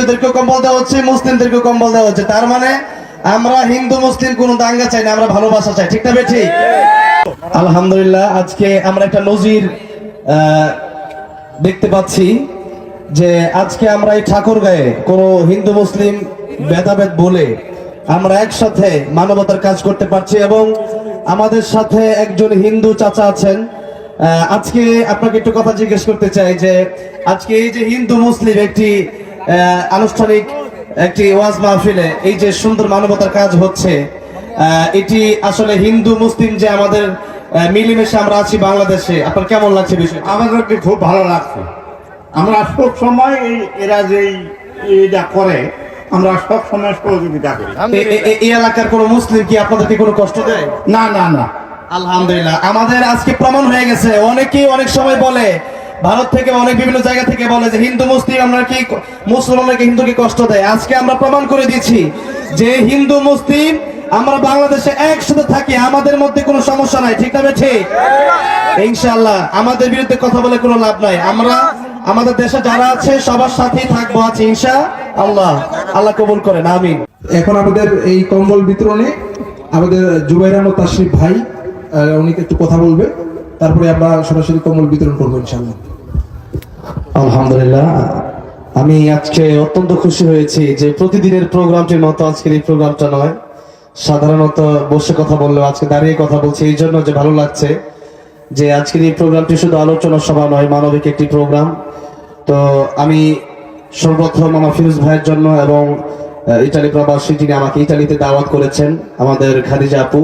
হিন্দুদেরকেও কম্বল দেওয়া হচ্ছে, মুসলিমদেরকেও কম্বল দেওয়া হচ্ছে। তার মানে আমরা হিন্দু মুসলিম কোনো দাঙ্গা চাই না, আমরা ভালোবাসা চাই। ঠিক না বেঠিক? আলহামদুলিল্লাহ, আজকে আমরা একটা নজির দেখতে পাচ্ছি যে আজকে আমরা এই ঠাকুরগাঁয়ে কোনো হিন্দু মুসলিম ভেদাভেদ বলে আমরা একসাথে মানবতার কাজ করতে পারছি। এবং আমাদের সাথে একজন হিন্দু চাচা আছেন। আজকে আপনাকে একটু কথা জিজ্ঞেস করতে চাই যে আজকে এই যে হিন্দু মুসলিম একটি আনুষ্ঠানিক একটি ওয়াজ মাহফিলে এই যে সুন্দর মানবতার কাজ হচ্ছে, এটি আসলে হিন্দু মুসলিম যে আমাদের মিলেমিশে আমরা আছি বাংলাদেশে, আপনার কেমন লাগছে বিষয়? আমাদেরকে খুব ভালো লাগছে। আমরা সব সময় এরা যে এটা করে, আমরা সব সময় সহযোগিতা করি। এই এলাকার কোন মুসলিম কি আপনাদেরকে কোনো কষ্ট দেয়? না না না, আলহামদুলিল্লাহ, আমাদের আজকে প্রমাণ হয়ে গেছে। অনেকেই অনেক সময় বলে, ভারত থেকে অনেক বিভিন্ন জায়গা থেকে বলে যে হিন্দু মুসলিম আমরা কি মুসলমানকে হিন্দুকে কষ্ট দেয়। আজকে আমরা প্রমাণ করে দিয়েছি যে হিন্দু মুসলিম আমরা বাংলাদেশে একসাথে থাকি, আমাদের মধ্যে কোনো সমস্যা নাই। ঠিক না ঠিক? ইনশাআল্লাহ আমাদের বিরুদ্ধে কথা বলে কোনো লাভ নাই। আমরা আমাদের দেশে যারা আছে সবার সাথেই থাকবো, আছি ইনশাআল্লাহ। আল্লাহ কবুল করেন, আমিন। এখন আমাদের এই কম্বল বিতরণে আমাদের জুবাইর আহমদ তাশরিফ ভাই উনি একটু কথা বলবে, তারপরে আমরা সরাসরি কম্বল বিতরণ করবো ইনশাআল্লাহ। আলহামদুলিল্লাহ, আমি আজকে অত্যন্ত খুশি হয়েছি যে প্রতিদিনের প্রোগ্রামটির মতো আজকের এই প্রোগ্রামটা নয়। সাধারণত বসে কথা বললেও আজকে দাঁড়িয়ে কথা বলছি, এই জন্য যে ভালো লাগছে যে আজকের এই প্রোগ্রামটি শুধু আলোচনা সভা নয়, মানবিক একটি প্রোগ্রাম। তো আমি সর্বপ্রথম আমার ফিরোজ ভাইয়ের জন্য এবং ইটালি প্রবাসী যিনি আমাকে ইটালিতে দাওয়াত করেছেন, আমাদের খাদিজা আপু,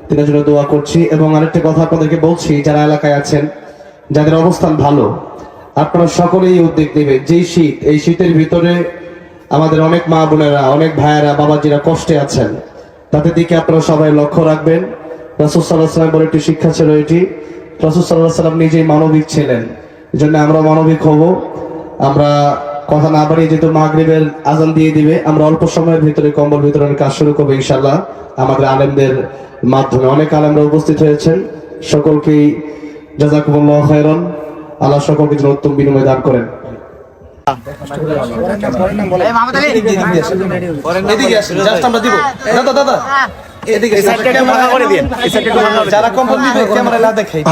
তিনার জন্য দোয়া করছি। এবং আরেকটা কথা আপনাদেরকে বলছি, যারা এলাকায় আছেন, যাদের অবস্থান ভালো, আপনারা সকলেই উদ্যোগ নেবেন। যেই শীত, এই শীতের ভিতরে আমাদের অনেক মা বোনেরা, অনেক ভাইয়েরা, বাবাজিরা কষ্টে আছেন, তাদের দিকে আপনারা সবাই লক্ষ্য রাখবেন। রাসূল সাল্লাল্লাহু আলাইহি ওয়াসাল্লাম বলে একটি শিক্ষা ছিল এটি, রাসূল সাল্লাল্লাহু আলাইহি ওয়াসাল্লাম নিজেই মানবিক ছিলেন, এই জন্য আমরা মানবিক হব। আমরা কথা না বাড়িয়ে, যেহেতু মাগরিবের আজান দিয়ে দিবে, আমরা অল্প সময়ের ভিতরে কম্বল বিতরণের কাজ শুরু করবো ইনশাআল্লাহ। আমাদের আলেমদের মাধ্যমে অনেক আলেমরা উপস্থিত হয়েছেন, সকলকেই জাযাকুমুল্লাহু খায়রান। আল্লাহ সকলকে যেন উত্তম বিনিময় দান করেন।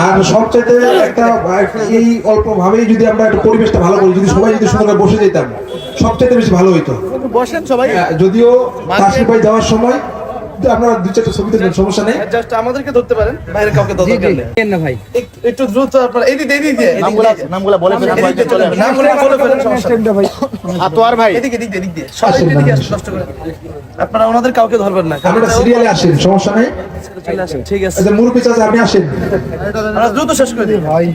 আর সবচাইতে একটা এই অল্প ভাবেই যদি আমরা একটা পরিবেশটা ভালো করি, যদি সবাই যদি সুন্দর বসে যেতাম, সবচাইতে বেশি ভালো হইতো। বসেন সবাই। যদিও তাশরিফ ভাই যাওয়ার সময় আপনারা দুই চারটা ছবি তুলবেন, সমস্যা নেই। জাস্ট আমাদেরকে ধরতে পারেন, বাইরে কাউকে ধরতে পারেন না ভাই। একটু দ্রুত আপনারা এদিকে নামগুলা বলে ফেলেন, চলে আসেন। নামগুলো বলে ফেলেন, সমস্যা নেই ভাই। আতোয়ার ভাই এদিকে সবাই এদিকে আসেন, কষ্ট করে। আপনারা ওনাদের কাউকে ধরবেন না, আপনারা সিরিয়ালে আসেন, সমস্যা নেই। চলে আসেন, ঠিক আছে। আচ্ছা মুরব্বি চাচা আপনি আসেন। আমরা দ্রুত শেষ করে দিই ভাই।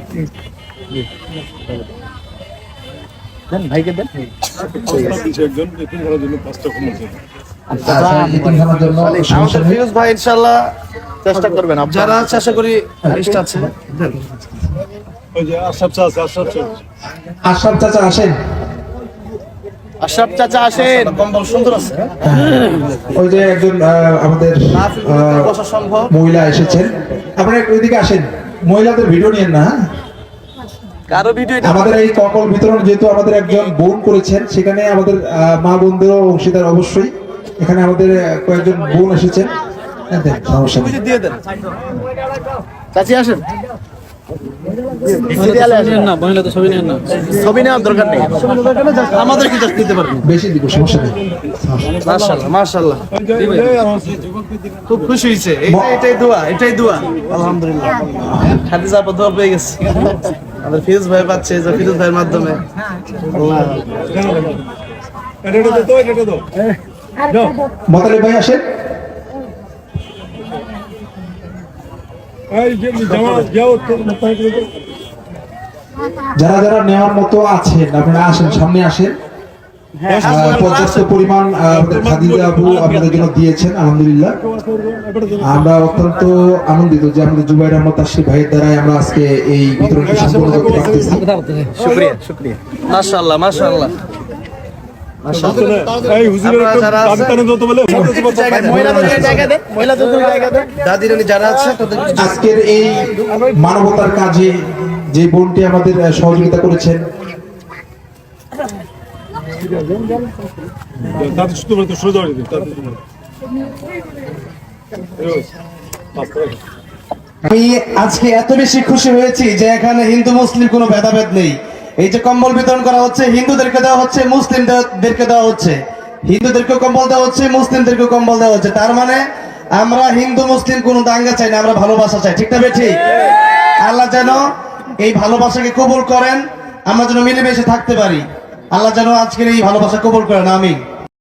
দেন ভাইকে দেন। আমাদের ফিরোজ ভাই ইনশাআল্লাহ চেষ্টা করবেন। যারা আছে আশা করি লিস্ট আছে। আশরাফ চাচা আসেন। আশরাফ চাচা আসেন। কম্বল সুন্দর আছে। ওই যে একজন আমাদের বসা সম্ভব মহিলা এসেছেন, আপনারা একটু ওইদিকে আসেন। মহিলাদের ভিডিও নিয়েন না। কারো ভিডিও আমাদের এই কম্বল বিতরণ যেহেতু আমাদের একজন বোন করেছেন, সেখানে আমাদের মা বোনদেরও অংশীদার অবশ্যই। এখানে আমাদের কয়েকজন বোন এসেছেন, সমস্যা নেই। দিয়ে দেন। চাচি আসেন। ছবি নেওয়ার দরকার নেই, আমাদেরকে জাস্ট দিতে পারবেন, বেশি দিব, সমস্যা নেই। মাশাআল্লাহ মাশাআল্লাহ, খুব খুশি হয়েছে। এটাই দোয়া আলহামদুলিল্লাহ। খাদিজা আপা দোয়া পেয়ে গেছে, আমাদের ফিরোজ ভাই পাচ্ছে, যে ফিরোজ ভাইয়ের মাধ্যমে। আল্লাহ মোতালেব ভাই আসেন। যারা যারা নেওয়ার মতো আছেন আপনারা আসেন, সামনে আসেন। পর্যাপ্ত পরিমাণ আমাদের খাদিজা আপু আপনাদের জন্য দিয়েছেন, আলহামদুলিল্লাহ। আমরা অত্যন্ত আনন্দিত যে আমাদের জুবাইর আহমদ তাশরিফ ভাইয়ের দ্বারাই আমরা আজকে এই বিতরণটি সম্পন্ন করতে পারতেছি। শুকরিয়া মাশাআল্লাহ মাশাআল্লাহ। আজকের এই মানবতার কাজে যে বোনটি আমাদের সহযোগিতা করেছেন, Tadı çıktı burada şurada oynadı. Tadı. Evet. আমি আজকে এত বেশি খুশি হয়েছি যে এখানে হিন্দু মুসলিম কোনো ভেদাভেদ নেই। এই যে কম্বল বিতরণ করা হচ্ছে, হিন্দুদেরকে দেওয়া হচ্ছে, মুসলিমদেরকে দেওয়া হচ্ছে, হিন্দুদেরকে কম্বল দেওয়া হচ্ছে, মুসলিমদেরকে কম্বল দেওয়া হচ্ছে। তার মানে আমরা হিন্দু মুসলিম কোনো দাঙ্গা চাই না, আমরা ভালোবাসা চাই। ঠিক না বেঠিক? আল্লাহ যেন এই ভালোবাসাকে কবুল করেন, আমরা যেন মিলেমিশে থাকতে পারি। আল্লাহ যেন আজকের এই ভালোবাসা কবুল করেন। আমিন।